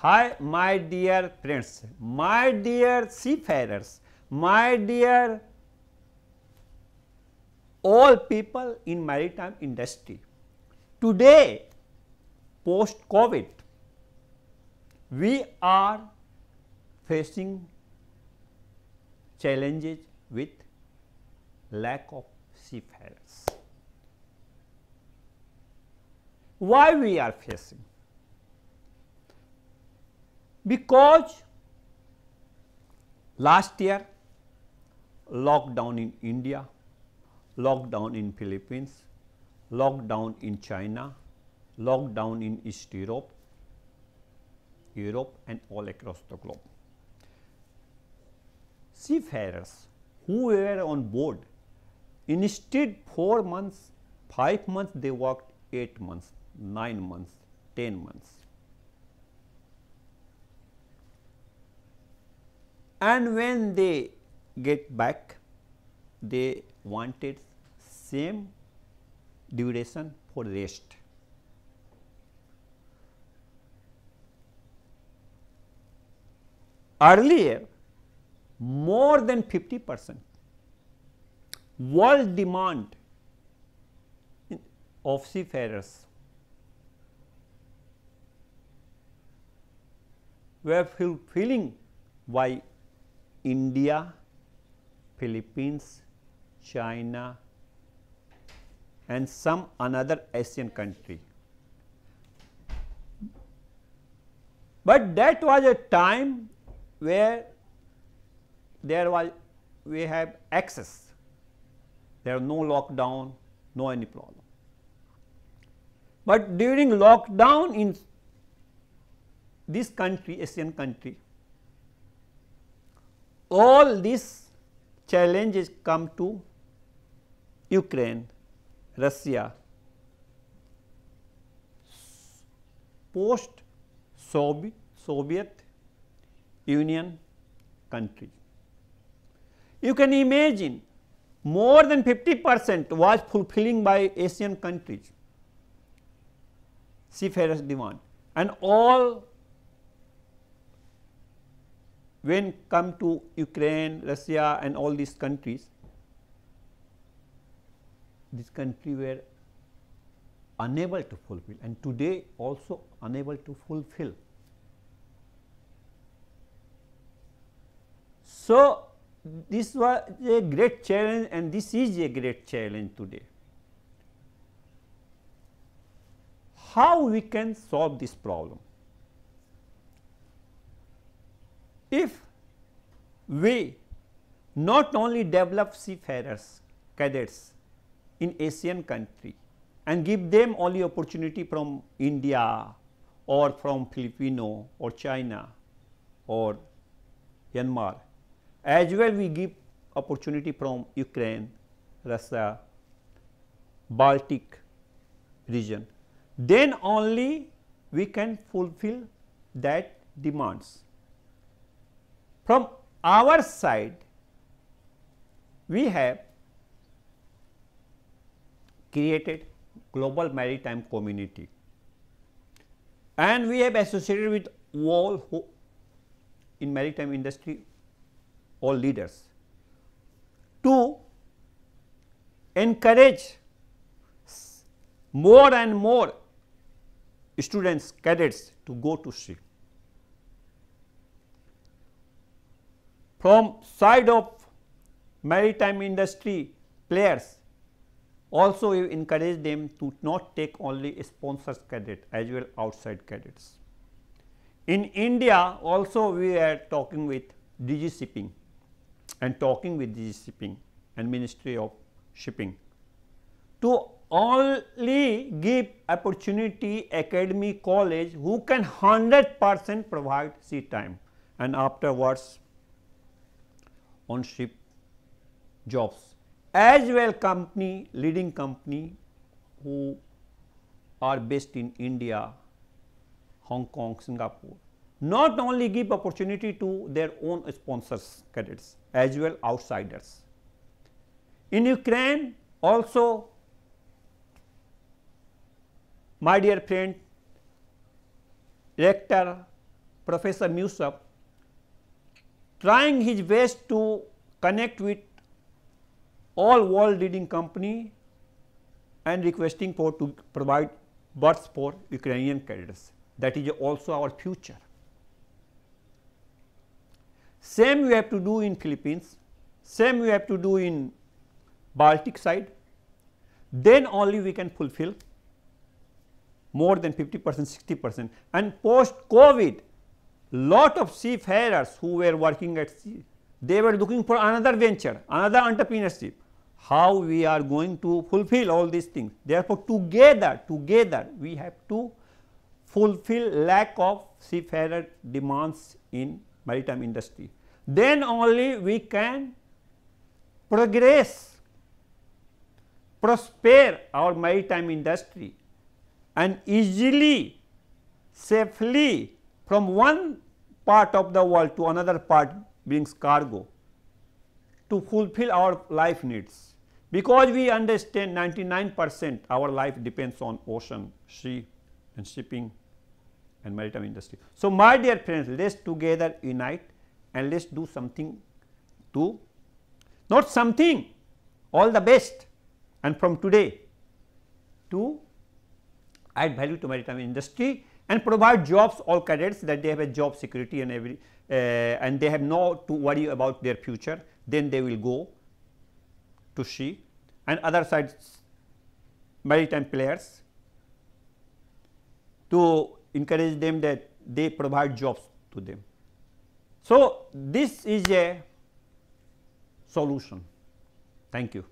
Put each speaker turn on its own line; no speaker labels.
Hi, my dear friends, my dear seafarers, my dear all people in maritime industry. Today, post COVID, we are facing challenges with lack of seafarers. Why we are facing? Because last year lockdown in India, lockdown in Philippines, lockdown in China, lockdown in East Europe, and all across the globe. Seafarers who were on board, instead 4 months, 5 months, they worked 8 months, 9 months, 10 months. And when they get back, they wanted same duration for rest. Earlier, more than 50% world demand of seafarers were fulfilling by India, Philippines, China, and some another Asian country. But that was a time where we have access. There was no lockdown, no any problem. But during lockdown in this country, Asian country, all these challenges come to Ukraine, Russia, post Soviet Union countries. You can imagine more than 50% was fulfilling by Asian countries seafarers demand, and all when come to Ukraine, Russia and all these countries, this country were unable to fulfill, and today also unable to fulfill. So, this was a great challenge, and this is a great challenge today. How we can solve this problem? If we not only develop seafarers, cadets in Asian country and give them only opportunity from India or from Filipino or China or Myanmar, as well we give opportunity from Ukraine, Russia, Baltic region, then only we can fulfill that demands. From our side, we have created global maritime community, and we have associated with all who in maritime industry, all leaders, to encourage more and more students, cadets to go to sea. From side of maritime industry players, also we encourage them to not take only sponsors cadet as well outside cadets. In India also we are talking with DG Shipping and talking with DG Shipping and Ministry of Shipping to only give opportunity academy college who can 100% provide sea time, and afterwards on ship jobs, as well company, leading company who are based in India, Hong Kong, Singapore, not only give opportunity to their own sponsors cadets as well outsiders. In Ukraine also, my dear friend, rector Professor Musab, trying his best to connect with all world leading company and requesting for to provide berths for Ukrainian cadets. That is also our future. Same we have to do in Philippines, same we have to do in Baltic side, then only we can fulfill more than 50%, 60%. And post COVID, lot of seafarers who were working at sea, they were looking for another venture, another entrepreneurship. How we are going to fulfill all these things? Therefore, together we have to fulfill lack of seafarer demands in maritime industry. Then only we can progress, prosper our maritime industry and easily, safely from one part of the world to another part brings cargo to fulfill our life needs. Because we understand 99% our life depends on ocean, sea and shipping and maritime industry. So, my dear friends, let us together unite and let us do something to, not something, all the best, and from today to add value to maritime industry and provide jobs all cadets, that they have a job security and and they have no to worry about their future. Then they will go to sea, and other sides maritime players to encourage them that they provide jobs to them. So, this is a solution. Thank you.